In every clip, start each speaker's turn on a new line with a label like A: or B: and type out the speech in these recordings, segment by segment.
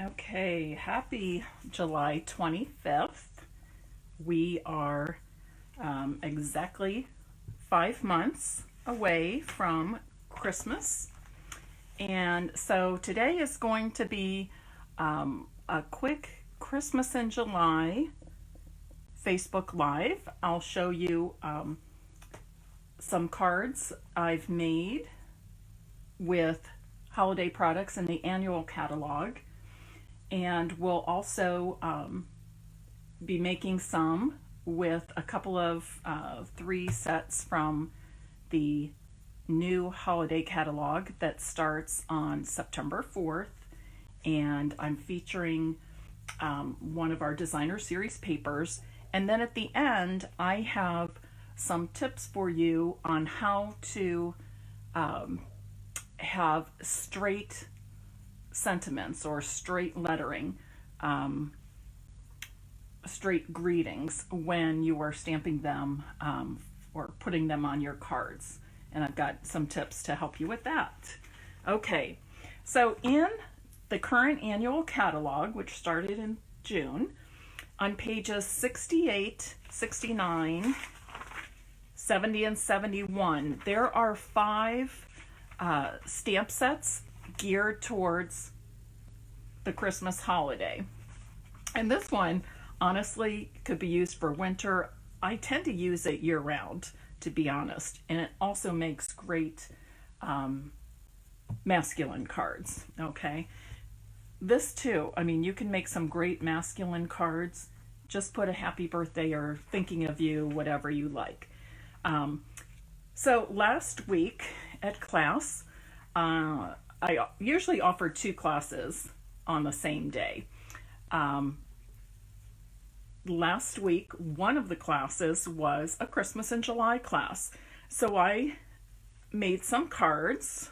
A: Okay, happy July 25th. We are exactly 5 months away from Christmas. And so today is going to be a quick Christmas in July Facebook Live. I'll show you some cards I've made with holiday products in the annual catalog. And we'll also be making some with a couple of 3 sets from the new holiday catalog that starts on September 4th. And I'm featuring one of our designer series papers. And then at the end, I have some tips for you on how to have straight sentiments or straight lettering, straight greetings when you are stamping them or putting them on your cards. And I've got some tips to help you with that. Okay, so in the current annual catalog, which started in June, on pages 68, 69, 70, and 71, there are 5 stamp sets geared towards the Christmas holiday. And this one honestly could be used for winter. I tend to use it year round, to be honest, and it also makes great masculine cards. Okay, this too, I mean, you can make some great masculine cards. Just put a happy birthday or thinking of you, whatever you like. So last week at class, I usually offer 2 classes on the same day. Last week, one of the classes was a Christmas in July class. So I made some cards,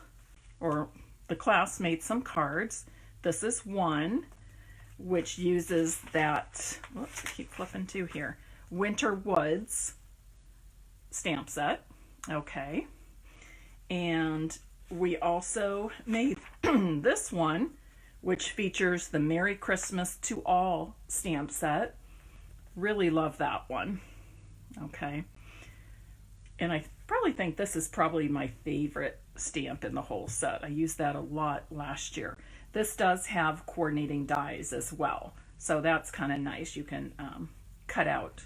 A: or the class made some cards. This is one which uses that, whoops, I keep flipping to here, Winter Woods stamp set. Okay. And we also made this one, which features the Merry Christmas to All stamp set. Really love that one. Okay. And I probably think this is probably my favorite stamp in the whole set. I used that a lot last year. This does have coordinating dies as well, so that's kind of nice. You can cut out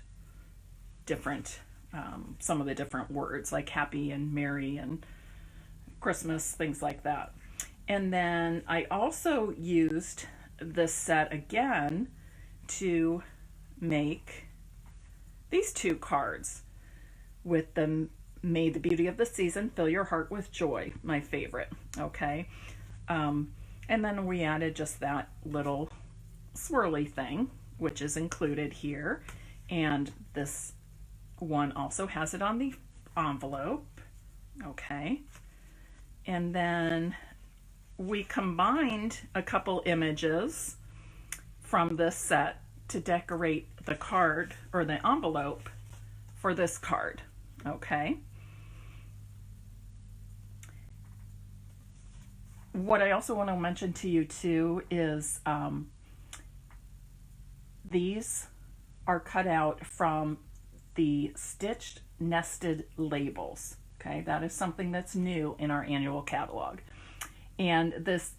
A: different, some of the different words like happy and merry and Christmas, things like that. And then I also used this set again to make these 2 cards with the May the Beauty of the Season Fill Your Heart with Joy, my favorite. Okay. And then we added just that little swirly thing, which is included here. And this one also has it on the envelope. Okay. And then we combined a couple images from this set to decorate the card or the envelope for this card. Okay. What I also want to mention to you too is these are cut out from the stitched nested labels. Okay, that is something that's new in our annual catalog. And this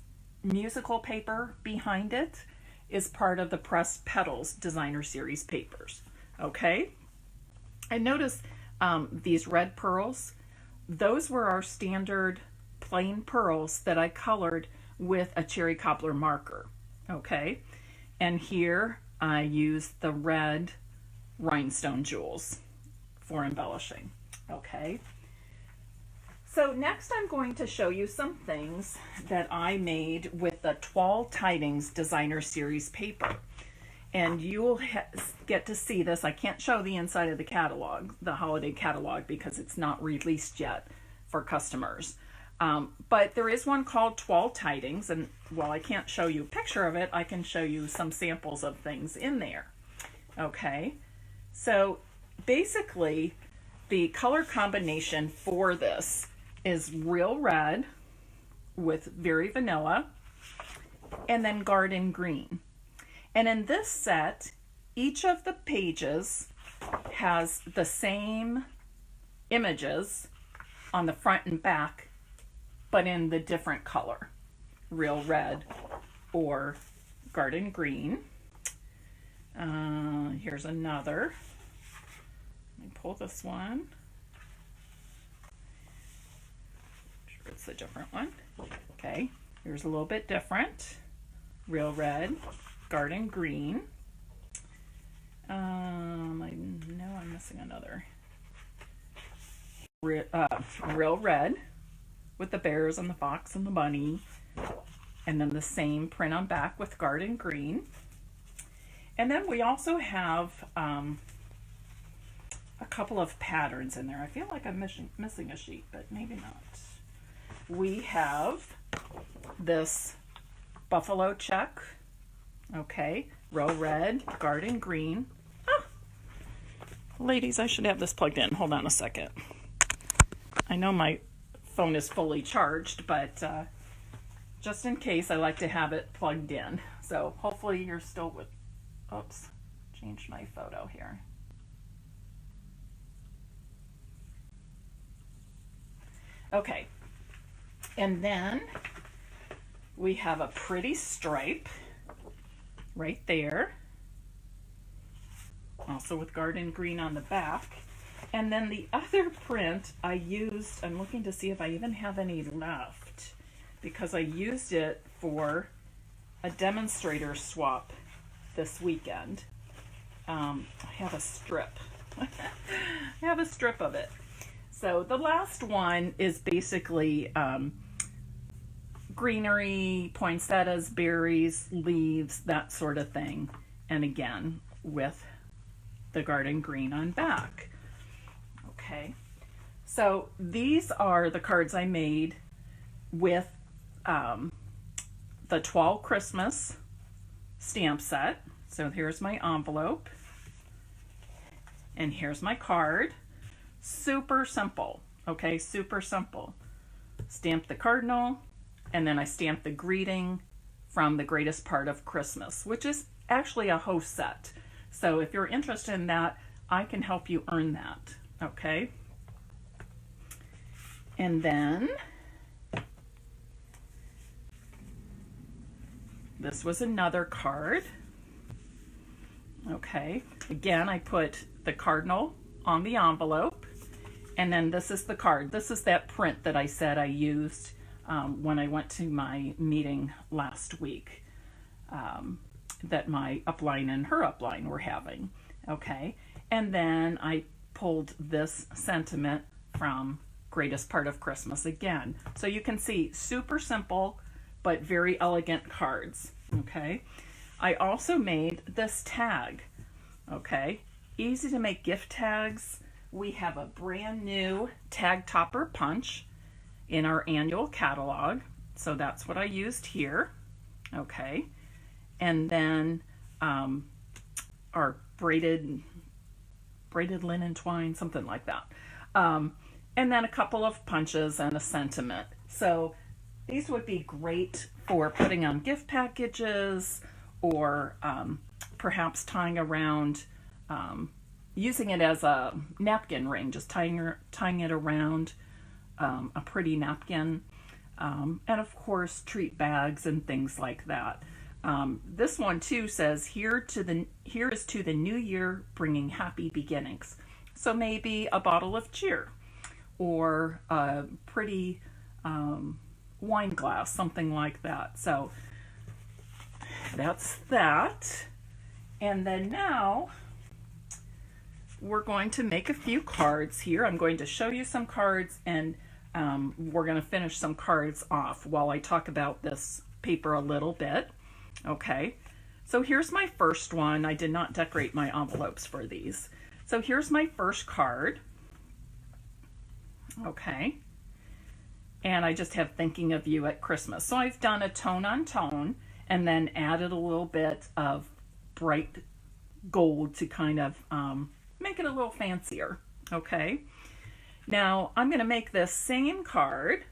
A: musical paper behind it is part of the Pressed Petals Designer Series papers. Okay, I noticed these red pearls. Those were our standard plain pearls that I colored with a cherry cobbler marker. Okay, and here I used the red rhinestone jewels for embellishing. Okay. So next I'm going to show you some things that I made with the Toile Tidings Designer Series paper. And you will get to see this. I can't show the inside of the catalog, the holiday catalog, because it's not released yet for customers. But there is one called Toile Tidings, and while I can't show you a picture of it, I can show you some samples of things in there. Okay, so basically the color combination for this is real red with very vanilla, and then garden green. And in this set, each of the pages has the same images on the front and back, but in the different color, real red or garden green. Here's another. Let me pull this one. Sure it's a different one. Okay, here's a little bit different. Real red, garden green. I know I'm missing another. Real red with the bears and the fox and the bunny, and then the same print on back with garden green. And then we also have a couple of patterns in there. I feel like I'm missing a sheet, but maybe not. We have this buffalo check, okay, real red, garden green. Ah, ladies, I should have this plugged in. Hold on a second. I know my phone is fully charged, but just in case, I like to have it plugged in. So hopefully you're still with, oops, changed my photo here. Okay, and then we have a pretty stripe right there, also with garden green on the back. And then the other print I used, I'm looking to see if I even have any left, because I used it for a demonstrator swap this weekend. I have a strip. I have a strip of it. So the last one is basically greenery, poinsettias, berries, leaves, that sort of thing. And again, with the garden green on back. Okay, so these are the cards I made with the Toile Christmas stamp set. So here's my envelope, and here's my card. Super simple, okay, super simple. Stamped the cardinal, and then I stamped the greeting from the greatest part of Christmas, which is actually a host set. So if you're interested in that, I can help you earn that. Okay, and then this was another card. Okay, again, I put the cardinal on the envelope, and then this is the card. This is that print that I said I used when I went to my meeting last week that my upline and her upline were having. Okay, and then I pulled this sentiment from Greatest Part of Christmas again. So you can see, super simple, but very elegant cards, okay? I also made this tag, okay? Easy to make gift tags. We have a brand new tag topper punch in our annual catalog. So that's what I used here, okay? And then our braided linen twine, something like that. And then a couple of punches and a sentiment. So these would be great for putting on gift packages, or perhaps tying around, using it as a napkin ring, just tying it around a pretty napkin. And of course, treat bags and things like that. This one too says, here is to the new year, bringing happy beginnings. So maybe a bottle of cheer, or a pretty wine glass, something like that. So that's that. And then now we're going to make a few cards here. I'm going to show you some cards, and we're going to finish some cards off while I talk about this paper a little bit. Okay, so here's my first one. I did not decorate my envelopes for these. So here's my first card. Okay, and I just have thinking of you at Christmas. So I've done a tone on tone, and then added a little bit of bright gold to kind of make it a little fancier. Okay, now I'm going to make this same card,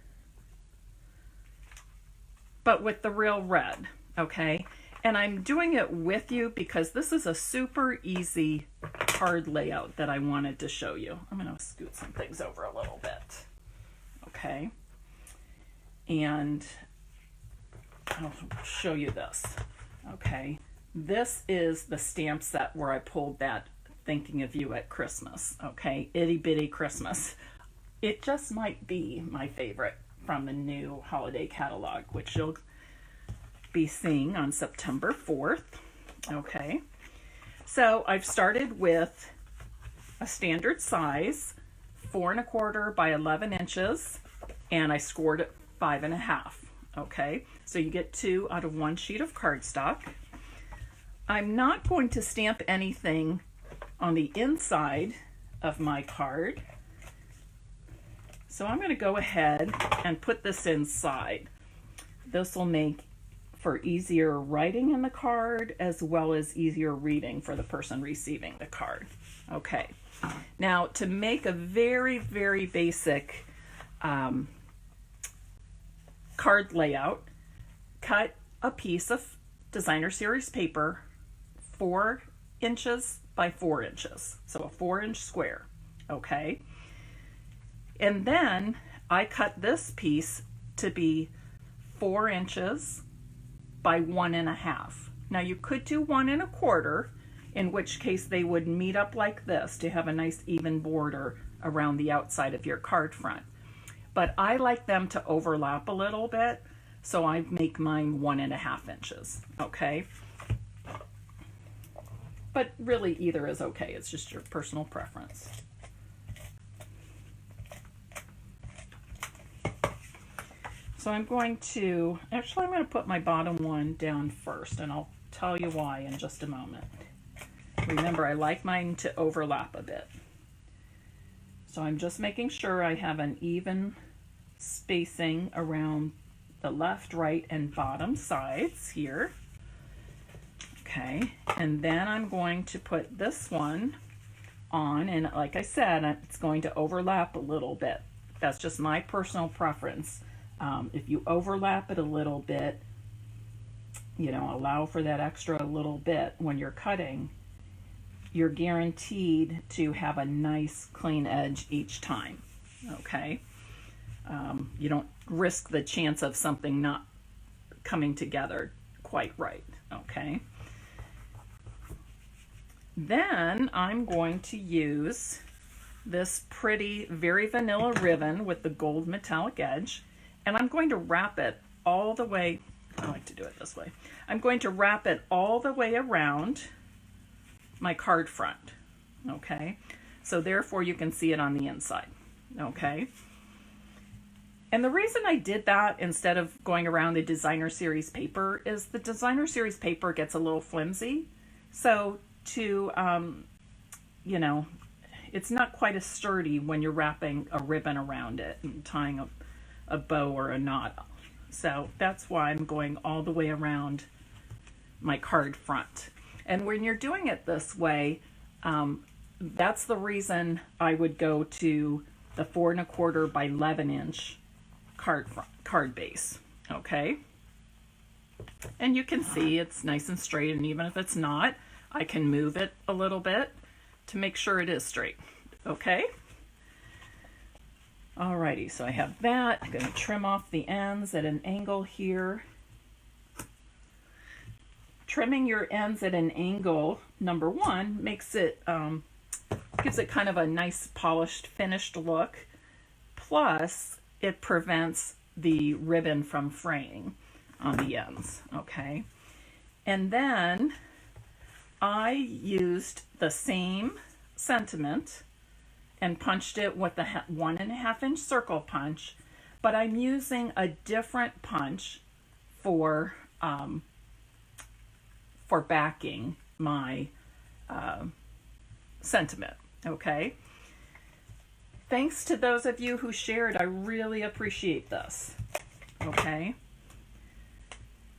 A: but with the real red. okay? And I'm doing it with you because this is a super easy card layout that I wanted to show you. I'm going to scoot some things over a little bit, okay? And I'll show you this, okay? This is the stamp set where I pulled that Thinking of You at Christmas, okay? Itty Bitty Christmas. It just might be my favorite from the new holiday catalog, which you'll be seeing on September 4th, okay? So I've started with a standard size, 4 1/4 by 11 inches, and I scored it 5 1/2, okay? So you get 2 out of 1 sheet of cardstock. I'm not going to stamp anything on the inside of my card. So I'm going to go ahead and put this inside. This will make for easier writing in the card as well as easier reading for the person receiving the card. Okay, now to make a very, very basic card layout, cut a piece of designer series paper 4 inches by 4 inches, so a 4-inch square, okay? And then I cut this piece to be 4 inches by 1 1/2. Now you could do 1 1/4, in which case they would meet up like this to have a nice even border around the outside of your card front. But I like them to overlap a little bit, so I make mine 1 1/2 inches, okay? But really either is okay, it's just your personal preference. So I'm going to put my bottom one down first, and I'll tell you why in just a moment. Remember, I like mine to overlap a bit. So I'm just making sure I have an even spacing around the left, right, and bottom sides here. Okay, and then I'm going to put this one on, and like I said, it's going to overlap a little bit. That's just my personal preference. If you overlap it a little bit, you know, allow for that extra little bit when you're cutting, you're guaranteed to have a nice clean edge each time, okay? You don't risk the chance of something not coming together quite right, okay? Then I'm going to use this pretty, very vanilla ribbon with the gold metallic edge, and I'm going to wrap it all the way, I like to do it this way. I'm going to wrap it all the way around my card front, okay? So therefore you can see it on the inside, okay? And the reason I did that instead of going around the designer series paper is the designer series paper gets a little flimsy. So to, you know, it's not quite as sturdy when you're wrapping a ribbon around it and tying a bow or a knot. So that's why I'm going all the way around my card front. And when you're doing it this way, that's the reason I would go to the 4 1/4 by 11 inch card base, okay? And you can see it's nice and straight, and even if it's not, I can move it a little bit to make sure it is straight, okay? Alrighty, so I have that. I'm going to trim off the ends at an angle here. Trimming your ends at an angle, number one, makes it, gives it kind of a nice polished, finished look. Plus, it prevents the ribbon from fraying on the ends, okay? And then I used the same sentiment and punched it with the 1 1/2 inch circle punch, but I'm using a different punch for backing my sentiment, okay? Thanks to those of you who shared, I really appreciate this, okay?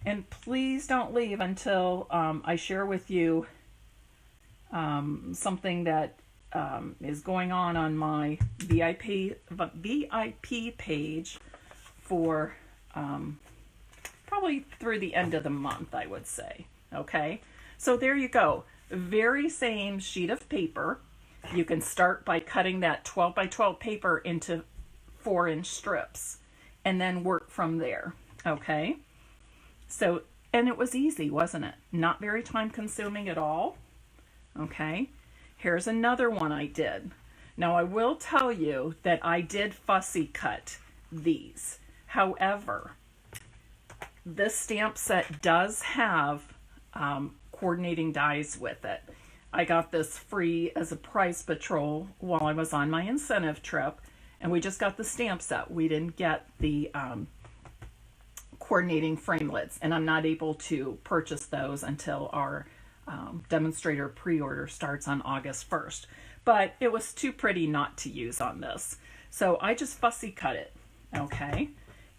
A: And please don't leave until I share with you something that is going on my VIP page for probably through the end of the month, I would say. Okay, so there you go. Very same sheet of paper. You can start by cutting that 12 by 12 paper into 4-inch strips and then work from there. Okay, so, and it was easy, wasn't it? Not very time consuming at all. Okay, here's another one I did. Now I will tell you that I did fussy cut these. However, this stamp set does have coordinating dies with it. I got this free as a prize patrol while I was on my incentive trip, and we just got the stamp set. We didn't get the coordinating framelits, and I'm not able to purchase those until our demonstrator pre-order starts on August 1st. But it was too pretty not to use on this, so I just fussy cut it. Okay,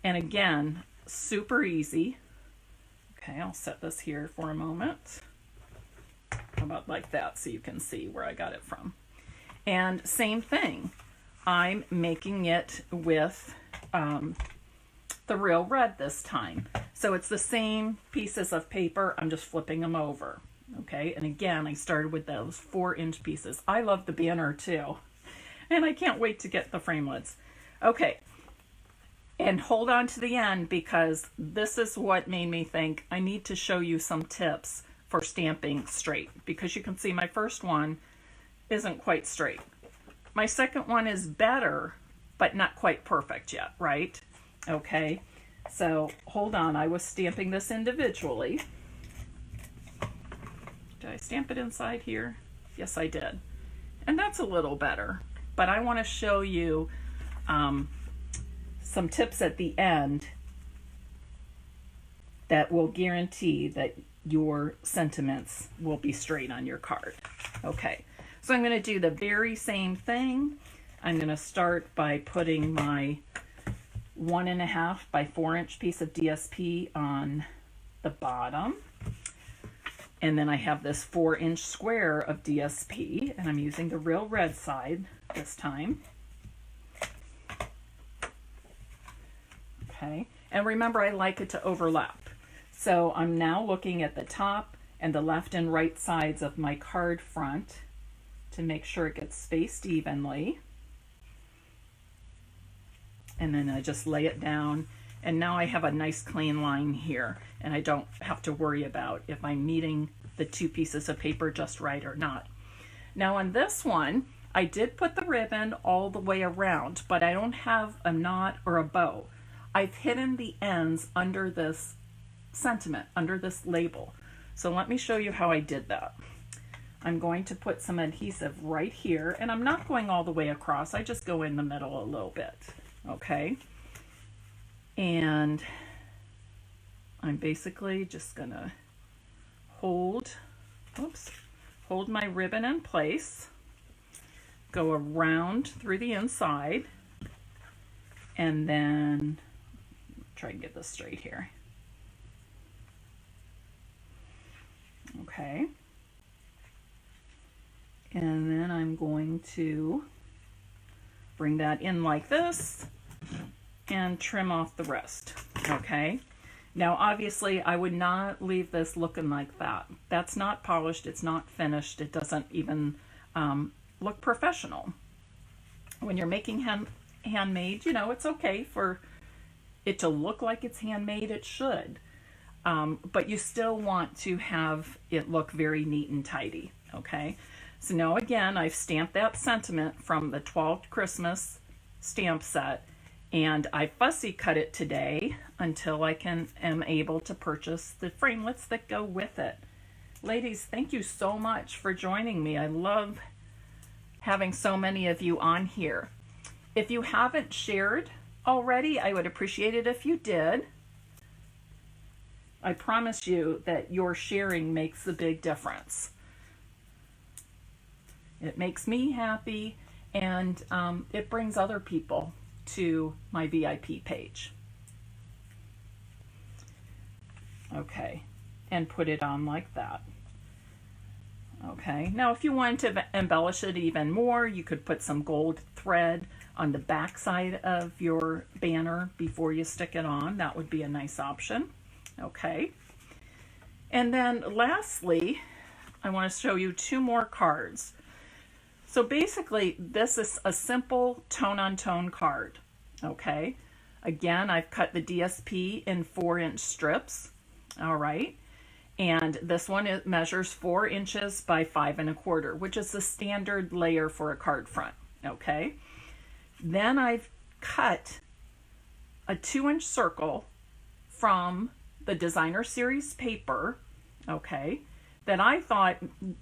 A: and again, super easy. Okay, I'll set this here for a moment. How about like that, so you can see where I got it from. And same thing, I'm making it with the real red this time. So it's the same pieces of paper, I'm just flipping them over. Okay, and again, I started with those 4-inch pieces. I love the banner too, and I can't wait to get the framelits. Okay, and hold on to the end, because this is what made me think I need to show you some tips for stamping straight, because you can see my first one isn't quite straight. My second one is better, but not quite perfect yet, right? Okay, so hold on, I was stamping this individually. Did I stamp it inside here? Yes, I did. And that's a little better, but I want to show you some tips at the end that will guarantee that your sentiments will be straight on your card. Okay, so I'm going to do the very same thing. I'm going to start by putting my 1.5 by 4-inch piece of DSP on the bottom. And then I have this 4-inch square of DSP, and I'm using the real red side this time. Okay, and remember, I like it to overlap. So I'm now looking at the top and the left and right sides of my card front to make sure it gets spaced evenly. And then I just lay it down, and now I have a nice clean line here, and I don't have to worry about if I'm meeting the 2 pieces of paper just right or not. Now on this one, I did put the ribbon all the way around, but I don't have a knot or a bow. I've hidden the ends under this sentiment, under this label. So let me show you how I did that. I'm going to put some adhesive right here, and I'm not going all the way across. I just go in the middle a little bit. Okay, and I'm basically just gonna hold my ribbon in place, go around through the inside, and then try and get this straight here. Okay, and then I'm going to bring that in like this and trim off the rest. Okay, now obviously I would not leave this looking like that. That's not polished, it's not finished, it doesn't even look professional. When you're making handmade, you know, it's okay for it to look like it's handmade, it should, but you still want to have it look very neat and tidy. Okay, so now again, I've stamped that sentiment from the 12th Christmas stamp set, and I fussy cut it today until I am able to purchase the framelits that go with it. Ladies, thank you so much for joining me. I love having so many of you on here. If you haven't shared already, I would appreciate it if you did. I promise you that your sharing makes a big difference. It makes me happy, and it brings other people to my VIP page. Okay, and put it on like that. Okay, now if you wanted to embellish it even more, you could put some gold thread on the back side of your banner before you stick it on. That would be a nice option. Okay. And then lastly, I want to show you 2 more cards. So basically, this is a simple tone-on-tone card. Okay. Again, I've cut the DSP in 4-inch strips. All right. And this one, it measures 4 inches by 5 1/4, which is the standard layer for a card front. Okay. Then I've cut a 2-inch circle from the designer series paper, okay, that I thought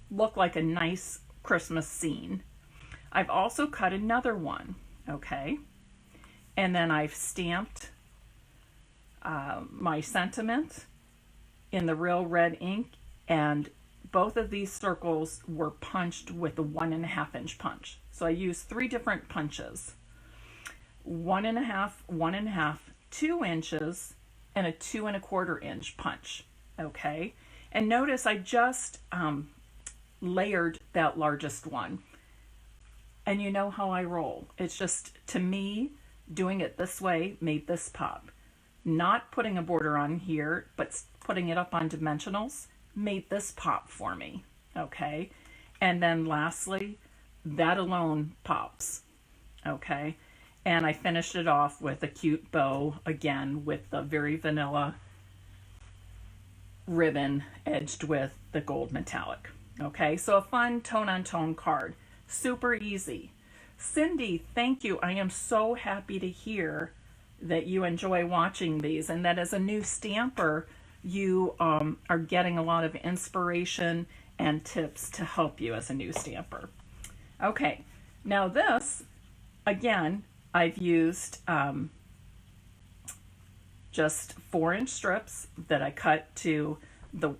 A: looked like a nice Christmas scene. I've also cut another one, okay, and then I've stamped my sentiment in the real red ink, and both of these circles were punched with a 1.5 inch punch. So I used 3 different punches: 1.5, 1.5, 2 inches, and a 2 1/4 inch punch. Okay, and notice I just layered that largest one. And you know how I roll. It's just, to me, doing it this way made this pop. Not putting a border on here, but putting it up on dimensionals made this pop for me. Okay, and then lastly, that alone pops. Okay. And I finished it off with a cute bow, again, with the very vanilla ribbon edged with the gold metallic. Okay, so a fun tone-on-tone card. Super easy. Cindy, thank you. I am so happy to hear that you enjoy watching these, and that as a new stamper, you are getting a lot of inspiration and tips to help you as a new stamper. Okay, now this, again, I've used just 4-inch strips that I cut to the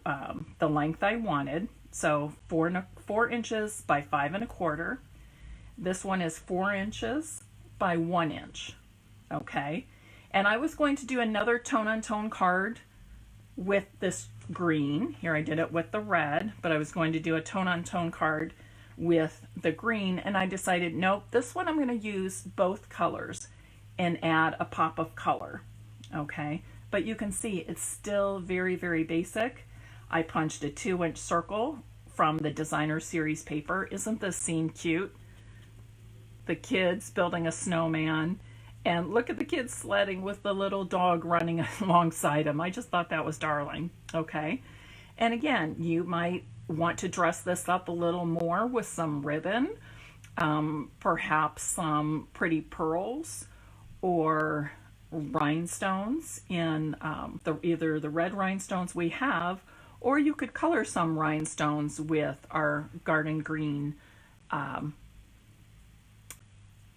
A: length I wanted. So 4 inches by 5 1/4. This one is 4 inches by 1 inch. Okay, and I was going to do another tone-on-tone card with this green. Here I did it with the red, but I was going to do a tone-on-tone card with the green, and I decided, nope, this one I'm going to use both colors and add a pop of color. Okay, but you can see it's still very, very basic. I punched a 2-inch circle from the designer series paper. Isn't this scene cute? The kids building a snowman, and look at the kids sledding with the little dog running alongside them. I just thought that was darling. Okay, and again, you might want to dress this up a little more with some ribbon, perhaps some pretty pearls or rhinestones in either the red rhinestones we have, or you could color some rhinestones with our garden green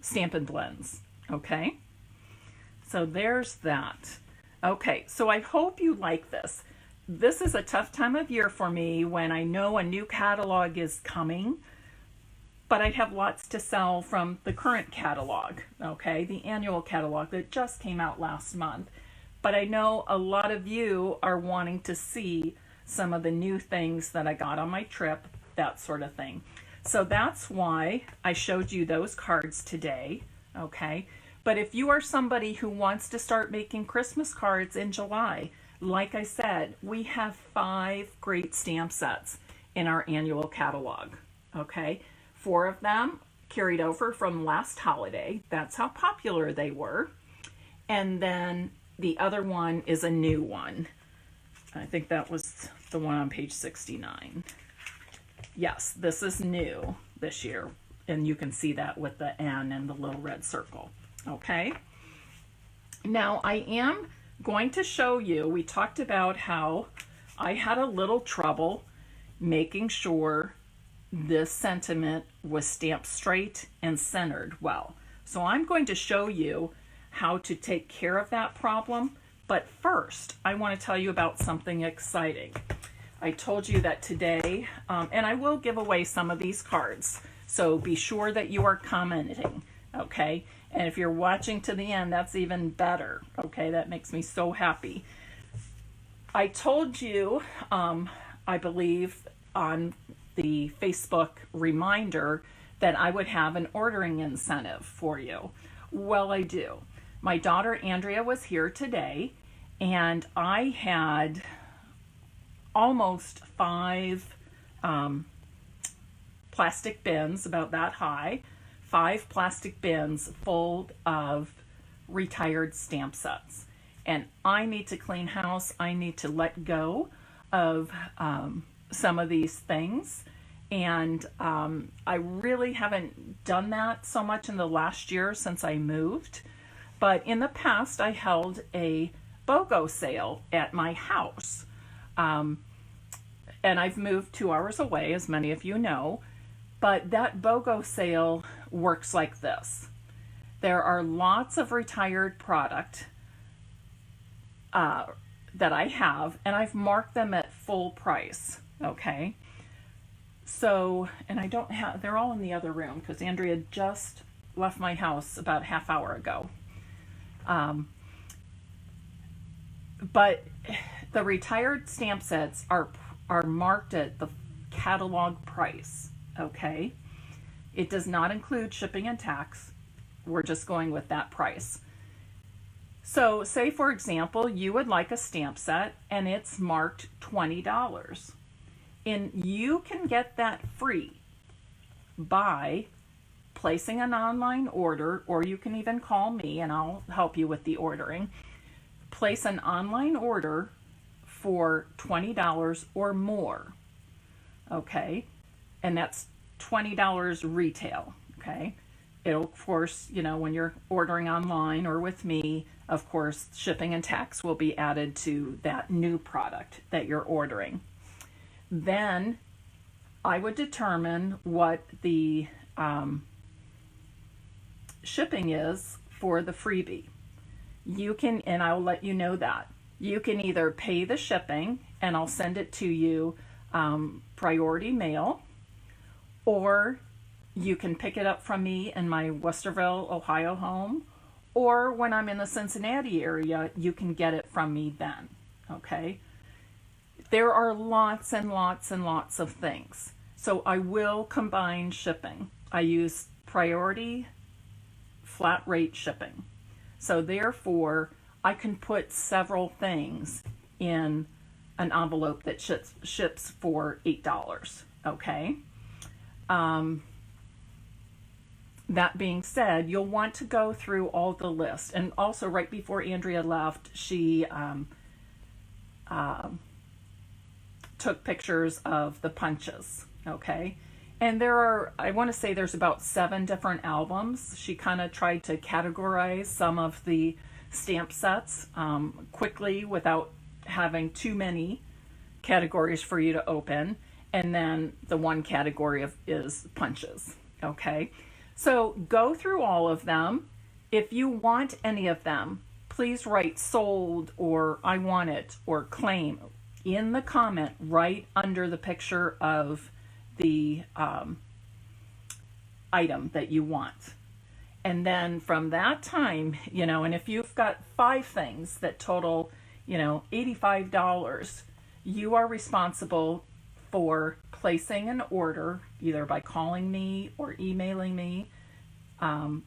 A: Stampin' blends. Okay, so there's that. Okay, so I hope you like this. This is a tough time of year for me when I know a new catalog is coming, but I have lots to sell from the current catalog, okay, the annual catalog that just came out last month. But I know a lot of you are wanting to see some of the new things that I got on my trip, that sort of thing. So that's why I showed you those cards today, okay? But if you are somebody who wants to start making Christmas cards in July, like I said, we have 5 great stamp sets in our annual catalog, okay? 4 of them carried over from last holiday. That's how popular they were. And then the other one is a new one. I think that was the one on page 69. Yes, this is new this year. And you can see that with the N and the little red circle. Okay. Now I am going to show you, we talked about how I had a little trouble making sure this sentiment was stamped straight and centered well. So I'm going to show you how to take care of that problem. But first, I want to tell you about something exciting. I told you that today, and I will give away some of these cards. So be sure that you are commenting, okay? And if you're watching to the end, that's even better, okay? That makes me so happy. I told you, I believe, on the Facebook reminder that I would have an ordering incentive for you. Well, I do. My daughter Andrea was here today, and I had almost 5 plastic bins, about that high, 5 plastic bins full of retired stamp sets. And I need to clean house. I need to let go of some of these things. And I really haven't done that so much in the last year since I moved. But in the past, I held a BOGO sale at my house. And I've moved 2 hours away, as many of you know. But that BOGO sale works like this. There are lots of retired product that I have, and I've marked them at full price, okay? So, and I don't have, they're all in the other room because Andrea just left my house about a half hour ago. But the retired stamp sets are marked at the catalog price, okay? It does not include shipping and tax. We're just going with that price. So say, for example, you would like a stamp set and it's marked $20. And you can get that free by placing an online order, or you can even call me and I'll help you with the ordering. Place an online order for $20 or more, okay? And that's $20 retail, okay? It'll, of course, you know, when you're ordering online or with me, of course, shipping and tax will be added to that new product that you're ordering. Then I would determine what the shipping is for the freebie. You can, and I'll let you know that. You can either pay the shipping and I'll send it to you priority mail, or you can pick it up from me in my Westerville, Ohio home, or when I'm in the Cincinnati area, you can get it from me then, okay? There are lots and lots and lots of things. So I will combine shipping. I use priority flat rate shipping. So therefore, I can put several things in an envelope that ships for $8, okay? That being said, you'll want to go through all the list. And also right before Andrea left, she took pictures of the punches, okay? And there are, I want to say there's about 7 different albums. She kind of tried to categorize some of the stamp sets quickly without having too many categories for you to open. And then the one category is punches, okay? So go through all of them. If you want any of them, please write sold or I want it or claim in the comment right under the picture of the item that you want. And then from that time, you know, and if you've got 5 things that total, you know, $85, you are responsible for placing an order either by calling me or emailing me,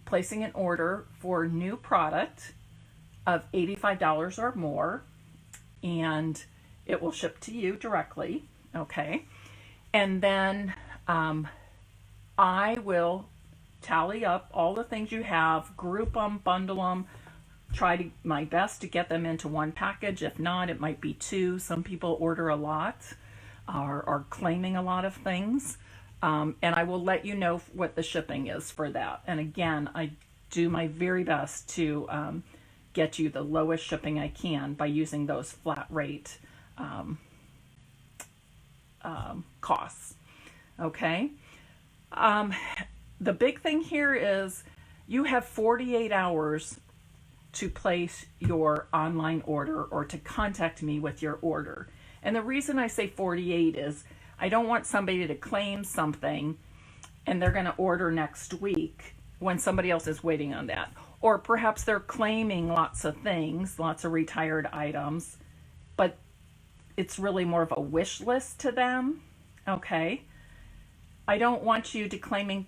A: placing an order for new product of $85 or more, and it will ship to you directly, okay? And then I will tally up all the things you have, group them, bundle them, try to my best to get them into one package. If not, it might be 2. Some people order a lot, are claiming a lot of things. And I will let you know what the shipping is for that. And again, I do my very best to get you the lowest shipping I can by using those flat rate costs. Okay. The big thing here is you have 48 hours to place your online order or to contact me with your order. And the reason I say 48 is I don't want somebody to claim something and they're going to order next week when somebody else is waiting on that. Or perhaps they're claiming lots of things, lots of retired items, but it's really more of a wish list to them. Okay. I don't want you to claim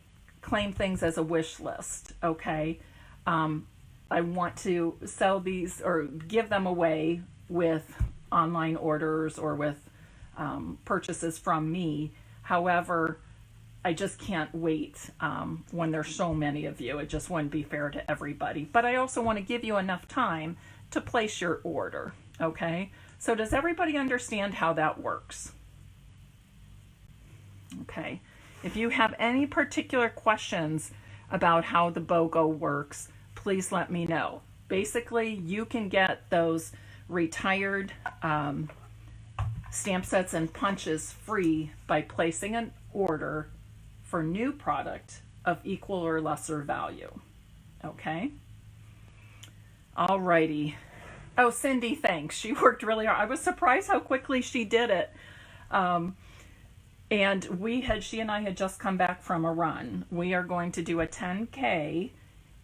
A: things as a wish list. Okay. I want to sell these or give them away with online orders or with purchases from me. However, I just can't wait when there's so many of you. It just wouldn't be fair to everybody. But I also want to give you enough time to place your order, okay? So does everybody understand how that works? Okay. If you have any particular questions about how the BOGO works, please let me know. Basically, you can get those retired stamp sets and punches free by placing an order for new product of equal or lesser value. Okay? Alrighty. Oh, Cindy, thanks. She worked really hard. I was surprised how quickly she did it. And she and I had just come back from a run. We are going to do a 10K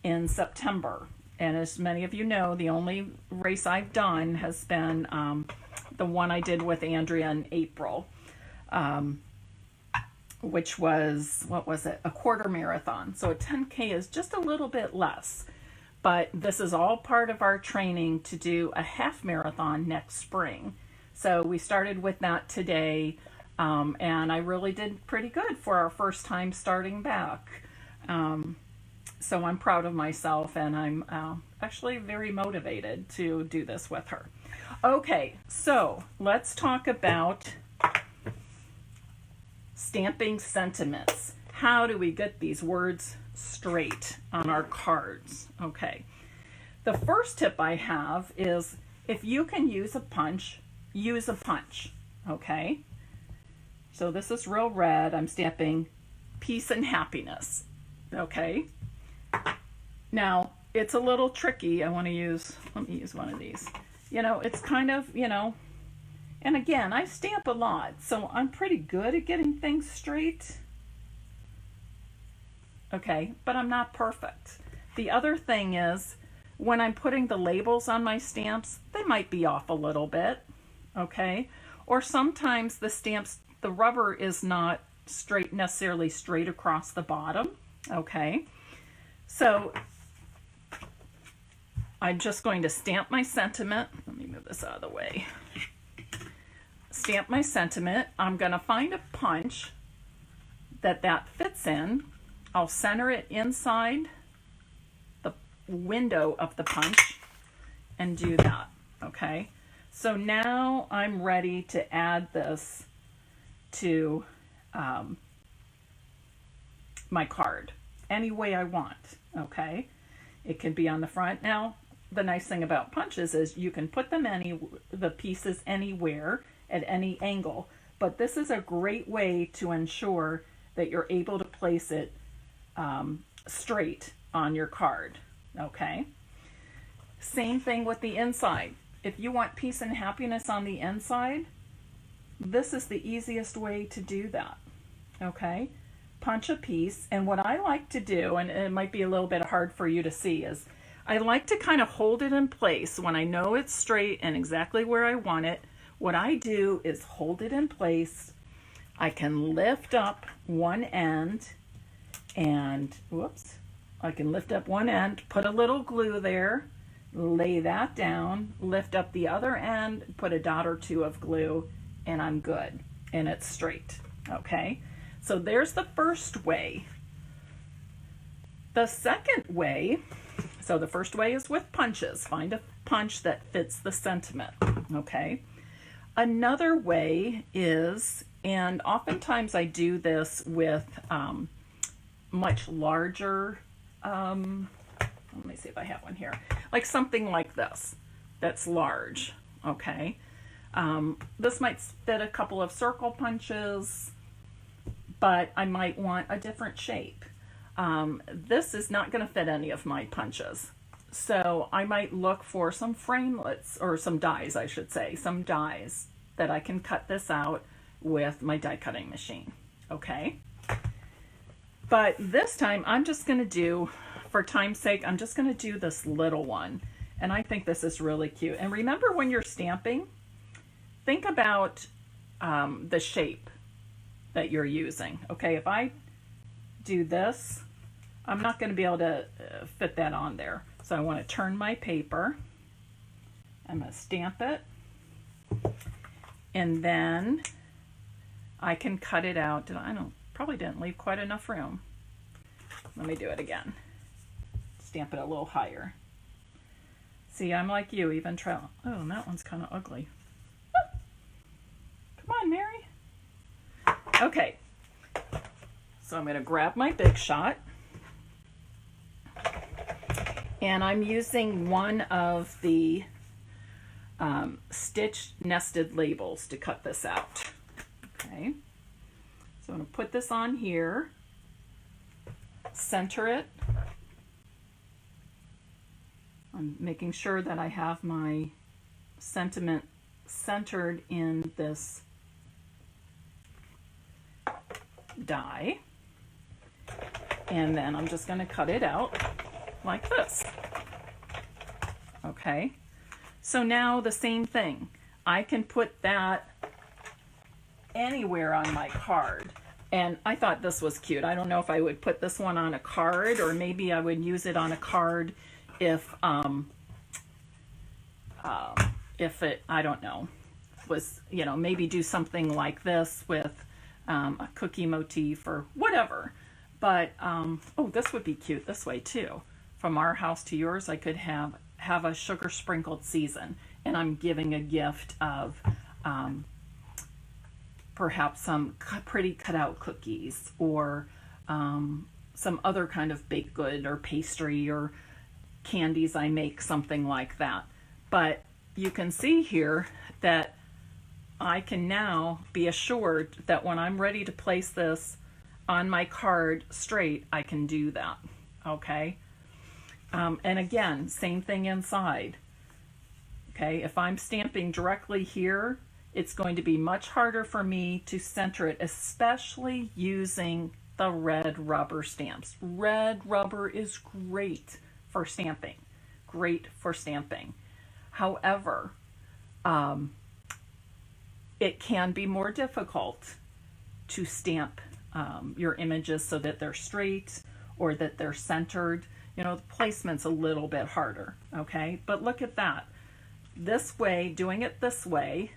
A: in September. And as many of you know, the only race I've done has been the one I did with Andrea in April, which was, what was it? A quarter marathon. So a 10K is just a little bit less. But this is all part of our training to do a half marathon next spring. So we started with that today. And I really did pretty good for our first time starting back. So I'm proud of myself, and I'm actually very motivated to do this with her. Okay, so let's talk about stamping sentiments. How do we get these words straight on our cards? Okay, the first tip I have is if you can use a punch, use a punch, okay? So this is real red. I'm stamping peace and happiness, okay? Now, it's a little tricky. Let me use one of these. You know, it's kind of, you know, and again, I stamp a lot, so I'm pretty good at getting things straight. Okay, but I'm not perfect. The other thing is, when I'm putting the labels on my stamps, they might be off a little bit, okay? Or sometimes the rubber is not necessarily straight across the bottom, okay? So I'm just going to stamp my sentiment. Let me move this out of the way. Stamp my sentiment. I'm going to find a punch that fits in. I'll center it inside the window of the punch and do that, okay? So now I'm ready to add this to my card any way I want, okay? It can be on the front. Now, the nice thing about punches is you can put them the pieces anywhere at any angle, but this is a great way to ensure that you're able to place it straight on your card, okay? Same thing with the inside. If you want peace and happiness on the inside, this is the easiest way to do that, okay? Punch a piece, and what I like to do, and it might be a little bit hard for you to see, is I like to kind of hold it in place when I know it's straight and exactly where I want it. What I do is hold it in place. I can lift up one end and, I can lift up one end, put a little glue there, lay that down, lift up the other end, put a dot or two of glue, and I'm good, and it's straight, okay? So there's the first way. The second way, so the first way is with punches. Find a punch that fits the sentiment, okay? Another way is, and oftentimes I do this with much larger, let me see if I have one here, like something like this, that's large, okay? This might fit a couple of circle punches, but I might want a different shape. This is not going to fit any of my punches. So I might look for some framelits, or some dies, I should say, some dies that I can cut this out with my die cutting machine, okay? But this time I'm just going to do, for time's sake, I'm just going to do this little one. And I think this is really cute. And remember, when you're stamping, think about the shape that you're using. Okay, if I do this, I'm not going to be able to fit that on there. So I want to turn my paper. I'm going to stamp it. And then I can cut it out. Probably didn't leave quite enough room. Let me do it again. Stamp it a little higher. See, I'm like you, even oh, and that one's kind of ugly. Ah! Come on, Mary. Okay, so I'm going to grab my Big Shot, and I'm using one of the stitched nested labels to cut this out. Okay, so I'm going to put this on here, center it. I'm making sure that I have my sentiment centered in this die, and then I'm just going to cut it out like this. Okay, so now the same thing. I can put that anywhere on my card, and I thought this was cute. I don't know if I would put this one on a card, or maybe I would use it on a card if it, I don't know, was, you know, maybe do something like this with a cookie motif or whatever. But oh, this would be cute this way too. From our house to yours, I could have a sugar sprinkled season, and I'm giving a gift of perhaps some pretty cut out cookies, or some other kind of baked good or pastry or candies I make, something like that. But you can see here that I can now be assured that when I'm ready to place this on my card straight, I can do that. Okay, and again, same thing inside. Okay, if I'm stamping directly here, it's going to be much harder for me to center it, especially using the red rubber stamps. Red rubber is great for stamping, great for stamping. However, it can be more difficult to stamp your images so that they're straight or that they're centered. You know, the placement's a little bit harder, okay? But look at that. This way, doing it this way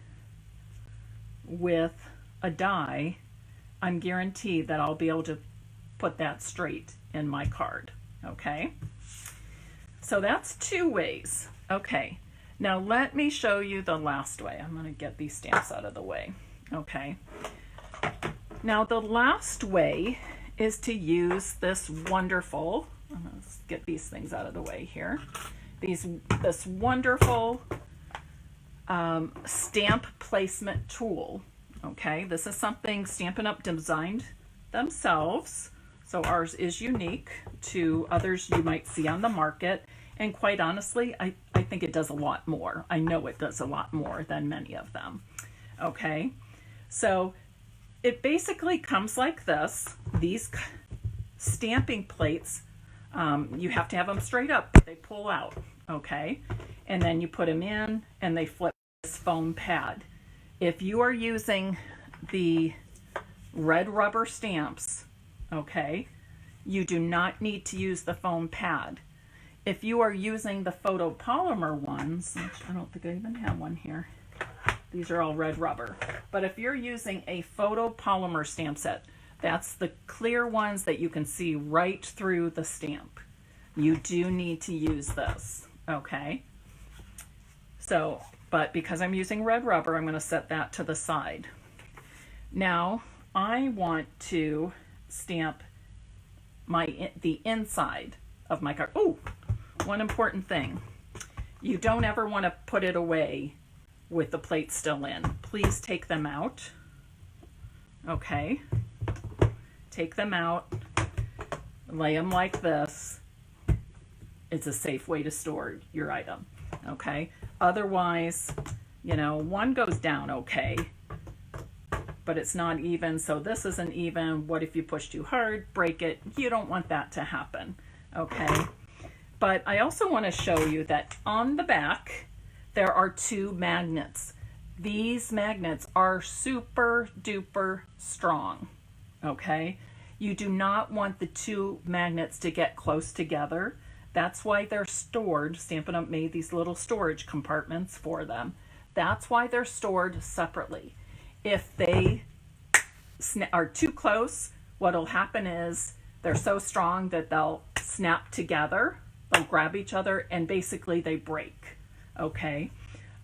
A: with a die, I'm guaranteed that I'll be able to put that straight in my card, okay? So that's two ways. Okay, now let me show you the last way. I'm going to get these stamps out of the way. Okay, now the last way is to use this wonderful, let's get these things out of the way here, this wonderful stamp placement tool. Okay, this is something Stampin' Up! Designed themselves, so ours is unique to others you might see on the market. And quite honestly, I think it does a lot more. I know it does a lot more than many of them. Okay, so it basically comes like this. These stamping plates, you have to have them straight up. They pull out, okay? And then you put them in and they flip this foam pad. If you are using the red rubber stamps, okay, you do not need to use the foam pad. If you are using the photopolymer ones, which I don't think I even have one here, these are all red rubber, but if you're using a photopolymer stamp set, that's the clear ones that you can see right through the stamp, you do need to use this, okay? So, but because I'm using red rubber, I'm going to set that to the side. Now, I want to stamp the inside of my card. Oh, one important thing. You don't ever want to put it away with the plate still in. Please take them out. Okay. Take them out. Lay them like this. It's a safe way to store your item. Okay. Otherwise, you know, one goes down okay, but it's not even, so this isn't even. What if you push too hard, break it? You don't want that to happen, okay? But I also want to show you that on the back, there are two magnets. These magnets are super duper strong, okay? You do not want the two magnets to get close together. That's why they're stored. Stampin' Up! Made these little storage compartments for them. That's why they're stored separately. If they are too close, what'll happen is they're so strong that they'll snap together, they'll grab each other, and basically they break. Okay,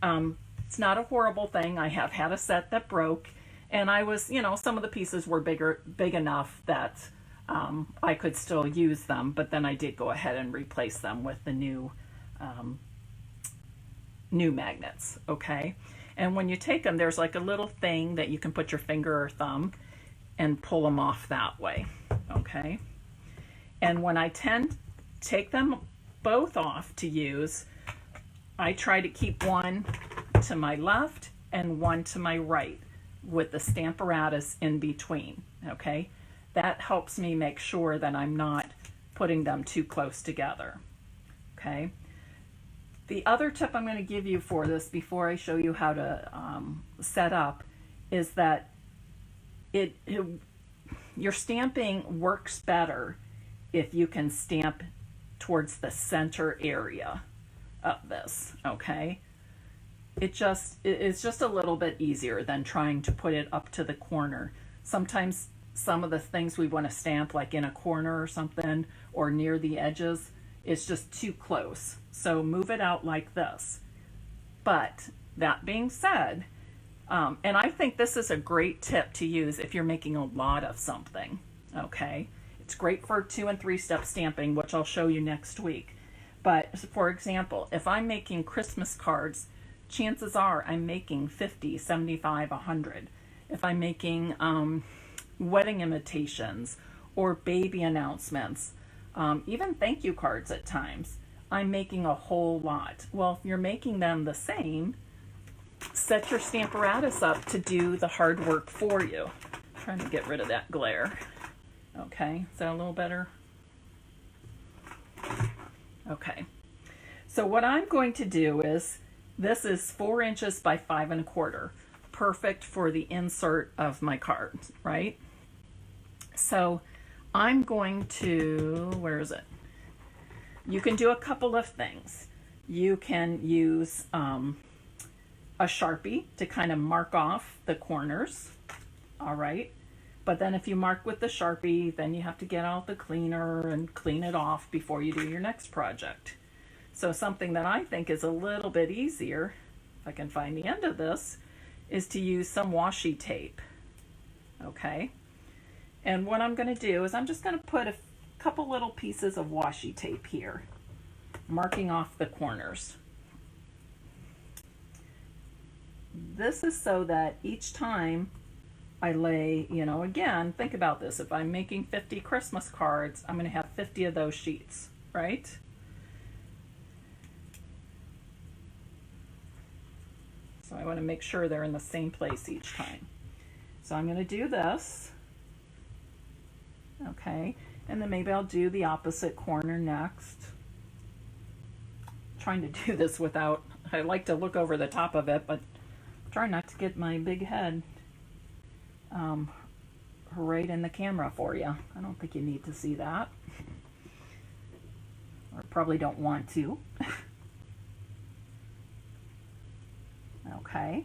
A: it's not a horrible thing. I have had a set that broke, and I was, some of the pieces were big enough that I could still use them, but then I did go ahead and replace them with the new magnets. Okay, and when you take them, there's like a little thing that you can put your finger or thumb and pull them off that way. Okay, and when I take them both off to use, I try to keep one to my left and one to my right with the Stamparatus in between. Okay, that helps me make sure that I'm not putting them too close together. Okay, the other tip I'm going to give you for this before I show you how to set up is that your stamping works better if you can stamp towards the center area of this. Okay, it's just a little bit easier than trying to put it up to the corner. Sometimes some of the things we want to stamp like in a corner or something or near the edges, it's just too close. So move it out like this. But that being said, and I think this is a great tip to use if you're making a lot of something. Okay, it's great for 2 and 3 step stamping, which I'll show you next week. But for example, if I'm making Christmas cards, chances are I'm making 50, 75, 100. If I'm making wedding invitations or baby announcements, even thank you cards at times, I'm making a whole lot. Well, if you're making them the same, set your Stamparatus up to do the hard work for you. I'm trying to get rid of that glare. Okay, is that a little better? Okay, so what I'm going to do is, this is 4 inches by 5 1/4, perfect for the insert of my cards, right? So I'm going to, where is it? You can do a couple of things. You can use a Sharpie to kind of mark off the corners, all right? But then if you mark with the Sharpie, then you have to get out the cleaner and clean it off before you do your next project. So something that I think is a little bit easier, if I can find the end of this, is to use some washi tape, okay? And what I'm going to do is I'm just going to put a couple little pieces of washi tape here, marking off the corners. This is so that each time I lay, again, think about this. If I'm making 50 Christmas cards, I'm going to have 50 of those sheets, right? So I want to make sure they're in the same place each time. So I'm going to do this. Okay, and then maybe I'll do the opposite corner next. I'm trying to do this without, I like to look over the top of it, but I'm trying not to get my big head right in the camera for you. I don't think you need to see that. Or probably don't want to. Okay.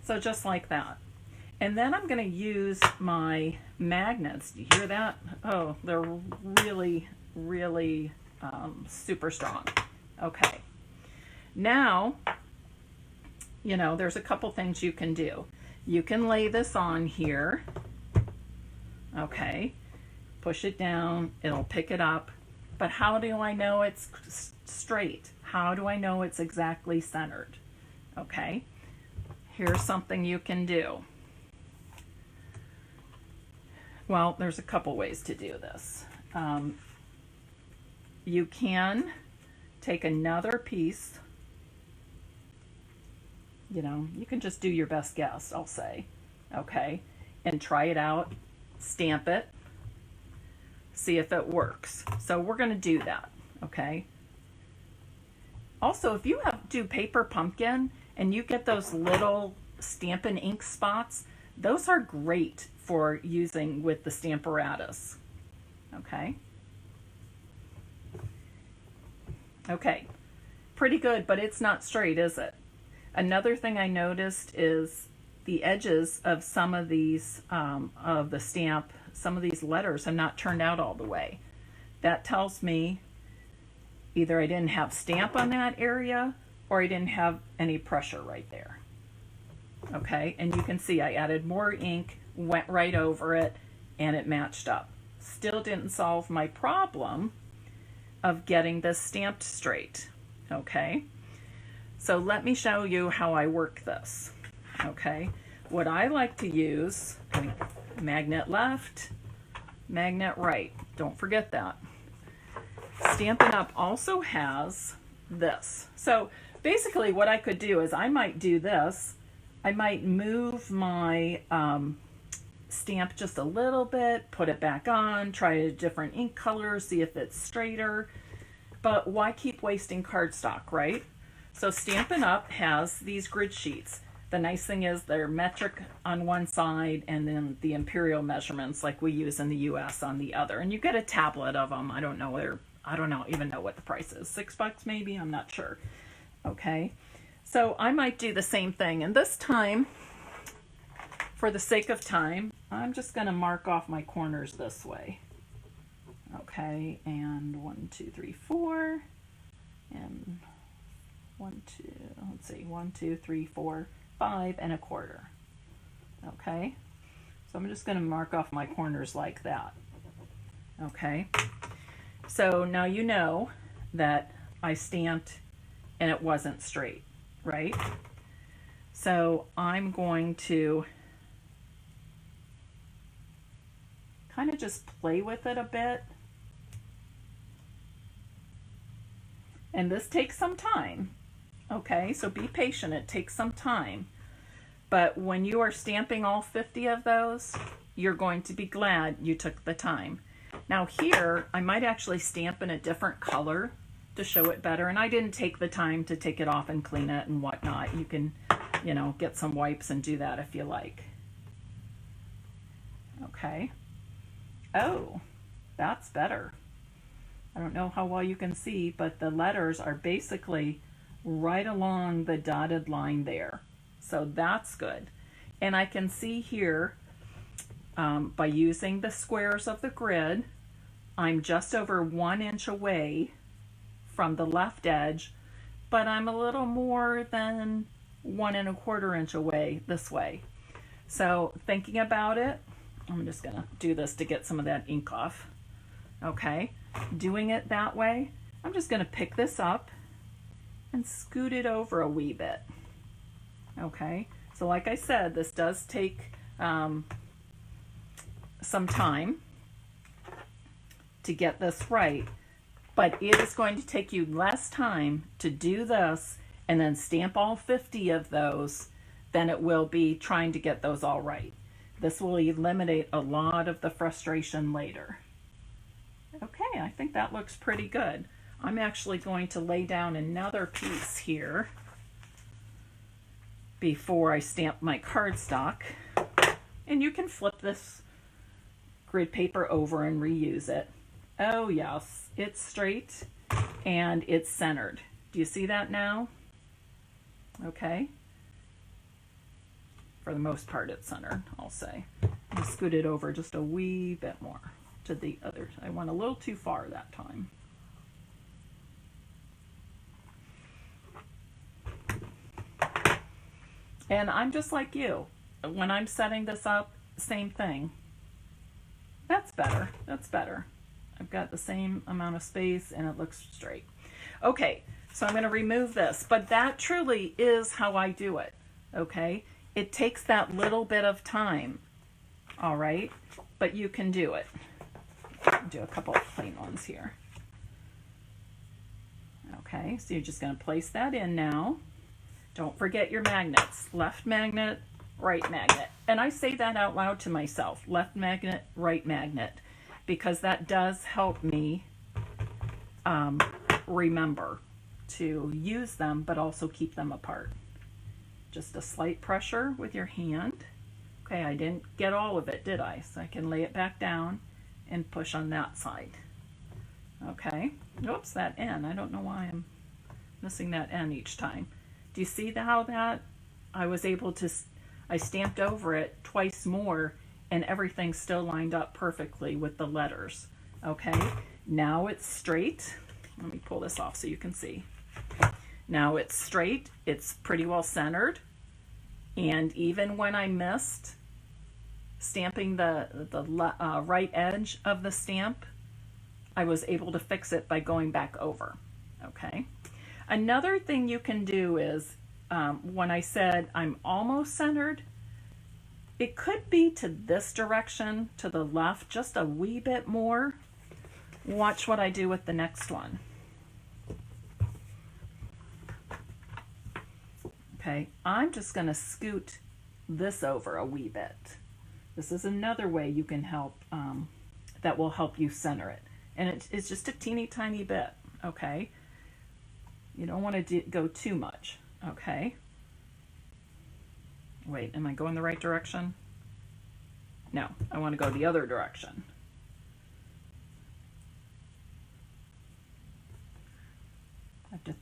A: So just like that. And then I'm going to use my magnets. Do you hear that? Oh, they're really, really super strong. Okay. Now, there's a couple things you can do. You can lay this on here. Okay. Push it down. It'll pick it up. But how do I know it's straight? How do I know it's exactly centered? Okay. Here's something you can do. Well, there's a couple ways to do this. You can take another piece, you can just do your best guess, I'll say, okay, and try it out, stamp it, see if it works. So we're going to do that, okay? Also, if you do paper pumpkin and you get those little Stampin' ink spots, those are great for using with the Stamparatus. Okay. Okay. pretty good, but it's not straight, is it? Another thing I noticed is the edges of some of these, of the stamp, some of these letters have not turned out all the way. That tells me either I didn't have stamp on that area or I didn't have any pressure right there. Okay, and you can see I added more ink, went right over it, and it matched up. Still didn't solve my problem of getting this stamped straight. Okay, so let me show you how I work this. Okay, what I like to use, magnet left, magnet right. Don't forget that. Stampin' Up! Also has this. So basically what I could do is I might do this. I might move my stamp just a little bit, put it back on, try a different ink color, see if it's straighter. But why keep wasting cardstock, right? So Stampin' Up! Has these grid sheets. The nice thing is they're metric on one side and then the imperial measurements like we use in the US on the other. And you get a tablet of them. I don't even know what the price is. $6 maybe, I'm not sure. Okay, so I might do the same thing. And this time, for the sake of time, I'm just gonna mark off my corners this way. Okay, and 1, 2, 3, 4, and 1, 2, let's see, 1, 2, 3, 4, 5 1/4. Okay, so I'm just going to mark off my corners like that. Okay, so now you know that I stamped and it wasn't straight, right? So I'm going to kind of just play with it a bit. And this takes some time. Okay, so be patient, it takes some time. But when you are stamping all 50 of those, you're going to be glad you took the time. Now here, I might actually stamp in a different color to show it better. And I didn't take the time to take it off and clean it and whatnot. You can, you know, get some wipes and do that if you like. Okay. Oh, that's better. I don't know how well you can see, but the letters are basically right along the dotted line there. So that's good. And I can see here, by using the squares of the grid, I'm just over 1 inch away from the left edge, but I'm a little more than 1 1/4 inch away this way. So thinking about it, I'm just gonna do this to get some of that ink off. Okay, doing it that way, I'm just gonna pick this up and scoot it over a wee bit. Okay, so like I said, this does take some time to get this right, but it is going to take you less time to do this and then stamp all 50 of those than it will be trying to get those all right. This will eliminate a lot of the frustration later. Okay, I think that looks pretty good. I'm actually going to lay down another piece here before I stamp my cardstock. And you can flip this grid paper over and reuse it. Oh yes, it's straight and it's centered. Do you see that now? Okay. For the most part it's centered, I'll say. I'll scoot it over just a wee bit more to the other. I went a little too far that time. And I'm just like you. When I'm setting this up, same thing. That's better. That's better. I've got the same amount of space and it looks straight. Okay, so I'm going to remove this. But that truly is how I do it. Okay? It takes that little bit of time. All right? But you can do it. I'll do a couple of plain ones here. Okay, so you're just going to place that in now. Don't forget your magnets. Left magnet, right magnet. And I say that out loud to myself. Left magnet, right magnet. Because that does help me remember to use them, but also keep them apart. Just a slight pressure with your hand. Okay, I didn't get all of it, did I? So I can lay it back down and push on that side. Okay. Oops, that N. I don't know why I'm missing that N each time. Do you see how that I was able to, I stamped over it twice more and everything still lined up perfectly with the letters. Okay, now it's straight. Let me pull this off so you can see. Now it's straight, it's pretty well centered, and even when I missed stamping the right edge of the stamp, I was able to fix it by going back over. Okay. Another thing you can do is, when I said I'm almost centered, it could be to this direction, to the left, just a wee bit more. Watch what I do with the next one. Okay, I'm just going to scoot this over a wee bit. This is another way you can help, that will help you center it. And it's just a teeny tiny bit, okay? You don't want to go too much, okay? Wait, am I going the right direction? No, I want to go the other direction.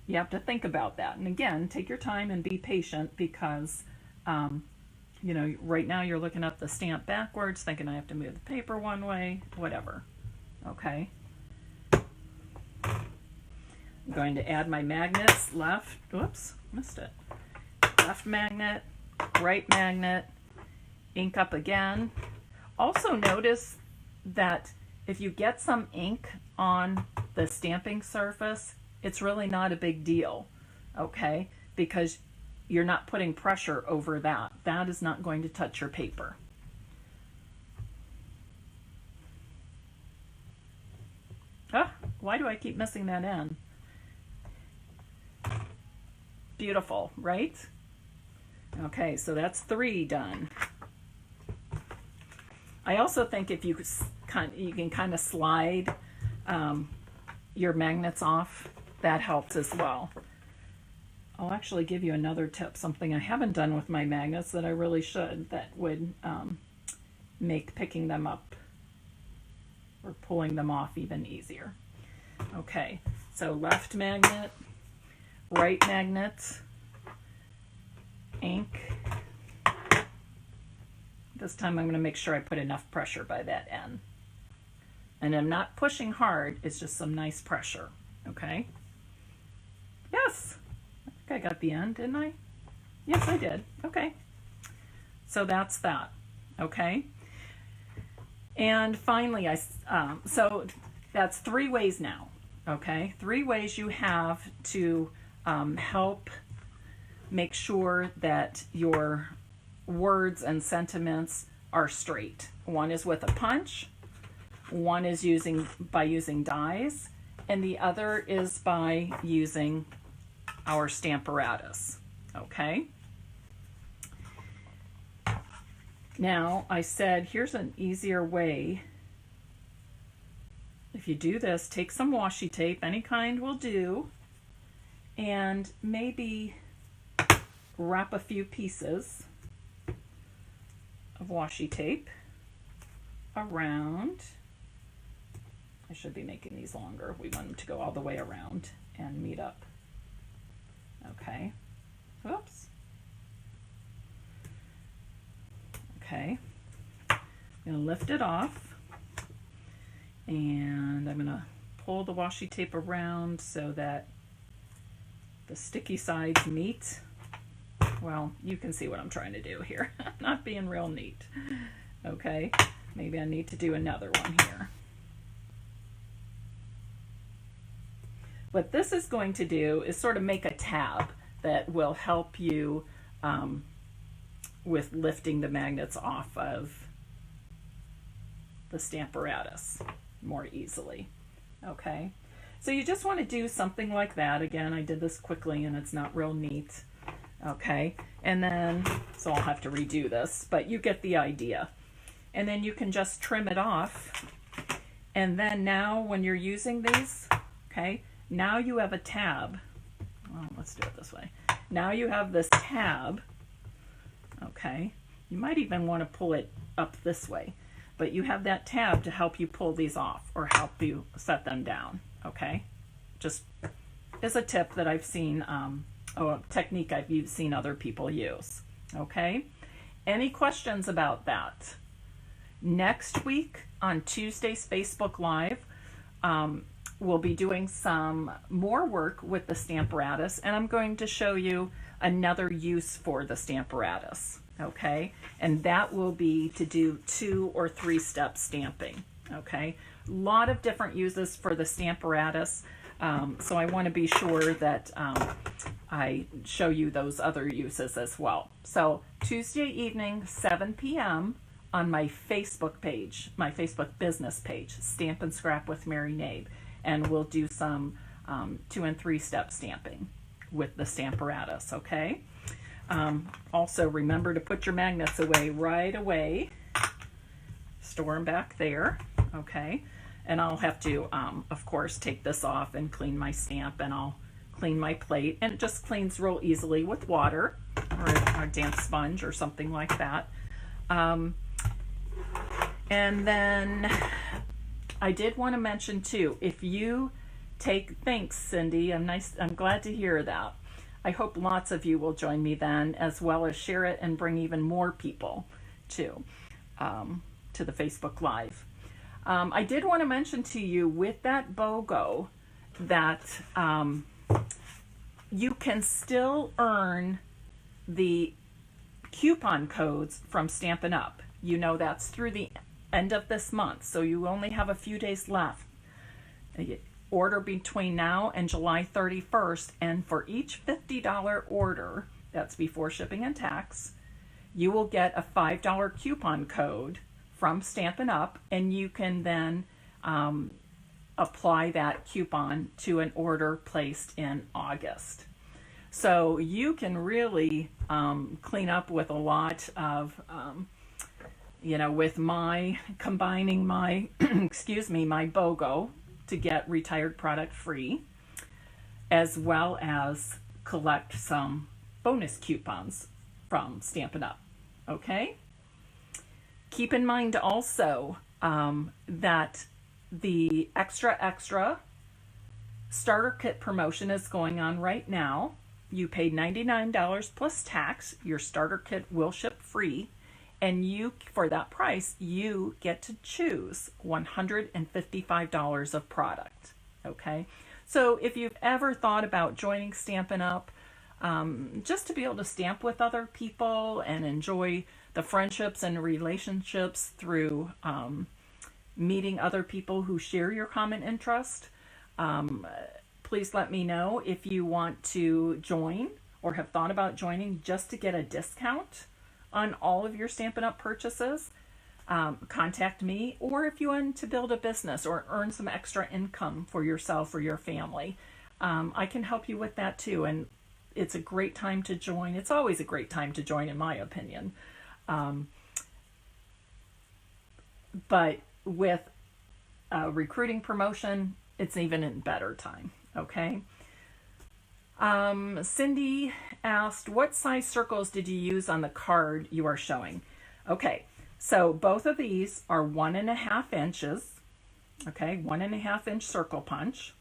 A: You have to think about that. And again, take your time and be patient because, you know, right now you're looking at the stamp backwards, thinking I have to move the paper one way, whatever. Okay. I'm going to add my magnets, left, whoops, missed it. Left magnet, right magnet, ink up again. Also notice that if you get some ink on the stamping surface, it's really not a big deal, okay? Because you're not putting pressure over that. That is not going to touch your paper. Ah, why do I keep missing that N? Beautiful, right? Okay, so that's 3 done. I also think if you can kind of slide your magnets off, that helps as well. I'll actually give you another tip, something I haven't done with my magnets that I really should, that would make picking them up or pulling them off even easier. Okay, so left magnet, right magnet, ink. This time I'm going to make sure I put enough pressure by that N. And I'm not pushing hard, it's just some nice pressure, okay? Yes, I think I got the N, didn't I? Yes, I did, okay. So that's that, okay? And finally, so that's 3 ways now, okay? 3 ways you have to help make sure that your words and sentiments are straight. One is with a punch, one is by using dies, and the other is by using our Stamparatus, okay? Now, I said, here's an easier way. If you do this, take some washi tape, any kind will do, and maybe wrap a few pieces of washi tape around. I should be making these longer. We want them to go all the way around and meet up. Okay. Whoops. Okay. I'm going to lift it off, and I'm going to pull the washi tape around so that the sticky sides meet. Well, you can see what I'm trying to do here. I'm not being real neat. Okay, maybe I need to do another one here. What this is going to do is sort of make a tab that will help you with lifting the magnets off of the Stamparatus more easily. Okay, so you just want to do something like that. Again, I did this quickly and it's not real neat. Okay, and then, so I'll have to redo this, but you get the idea. And then you can just trim it off. And then now when you're using these, okay, now you have a tab. Well, let's do it this way. Now you have this tab, okay. You might even want to pull it up this way, but you have that tab to help you pull these off or help you set them down, okay. Just is a tip that I've seen, a technique I've seen other people use. Okay? Any questions about that? Next week on Tuesday's Facebook Live, we'll be doing some more work with the Stamparatus, and I'm going to show you another use for the Stamparatus, okay? And that will be to do 2 or 3 step stamping, okay? A lot of different uses for the Stamparatus, so I want to be sure that I show you those other uses as well. So Tuesday evening, 7 p.m. on my Facebook page, my Facebook business page, Stamp and Scrap with Mary Knabe. And we'll do some 2 and 3 step stamping with the Stamparatus, okay? Also, remember to put your magnets away right away. Store them back there, okay? And I'll have to, of course, take this off and clean my stamp, and I'll clean my plate. And it just cleans real easily with water or a damp sponge or something like that. And then I did want to mention too, if you thanks Cindy, I'm glad to hear that. I hope lots of you will join me then, as well as share it and bring even more people to the Facebook Live. I did want to mention to you with that BOGO that you can still earn the coupon codes from Stampin' Up. You know that's through the end of this month, so you only have a few days left. Order between now and July 31st, and for each $50 order, that's before shipping and tax, you will get a $5 coupon code from Stampin' Up, and you can then apply that coupon to an order placed in August. So you can really clean up with a lot of with combining my, my BOGO to get retired product free, as well as collect some bonus coupons from Stampin' Up, okay? Keep in mind also that the extra starter kit promotion is going on right now. You paid $99 plus tax. Your starter kit will ship free. And for that price, you get to choose $155 of product, okay? So if you've ever thought about joining Stampin' Up, just to be able to stamp with other people and enjoy the friendships and relationships through meeting other people who share your common interest, please let me know if you want to join or have thought about joining just to get a discount on all of your Stampin' Up purchases. Contact me, or if you want to build a business or earn some extra income for yourself or your family, I can help you with that too. And it's a great time to join. It's always a great time to join, in my opinion. But with recruiting promotion, it's even a better time, okay? Cindy asked, what size circles did you use on the card you are showing? Okay, so both of these are 1.5 inches, okay, 1.5 inch circle punch.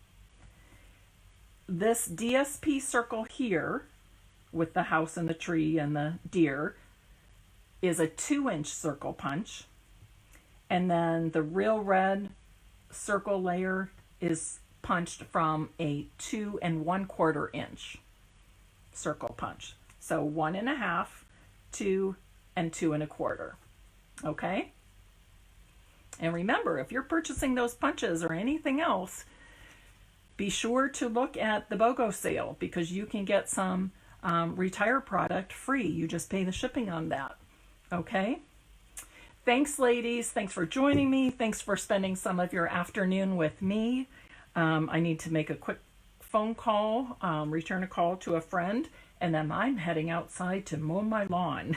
A: This DSP circle here with the house and the tree and the deer is a 2-inch circle punch. And then the real red circle layer is punched from a 2 1/4 inch circle punch. So 1.5, 2, and 2 1/4. Okay? And remember, if you're purchasing those punches or anything else, be sure to look at the BOGO sale, because you can get some retire product free. You just pay the shipping on that. Okay? Thanks, ladies. Thanks for joining me. Thanks for spending some of your afternoon with me. I need to make a quick phone call, return a call to a friend, and then I'm heading outside to mow my lawn.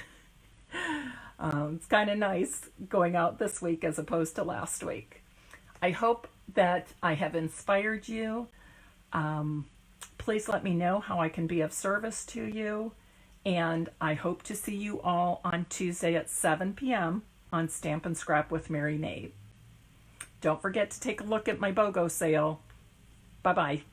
A: It's kind of nice going out this week as opposed to last week. I hope that I have inspired you. Please let me know how I can be of service to you. And I hope to see you all on Tuesday at 7 p.m. on Stamp and Scrap with Mary Knabe. Don't forget to take a look at my BOGO sale. Bye-bye.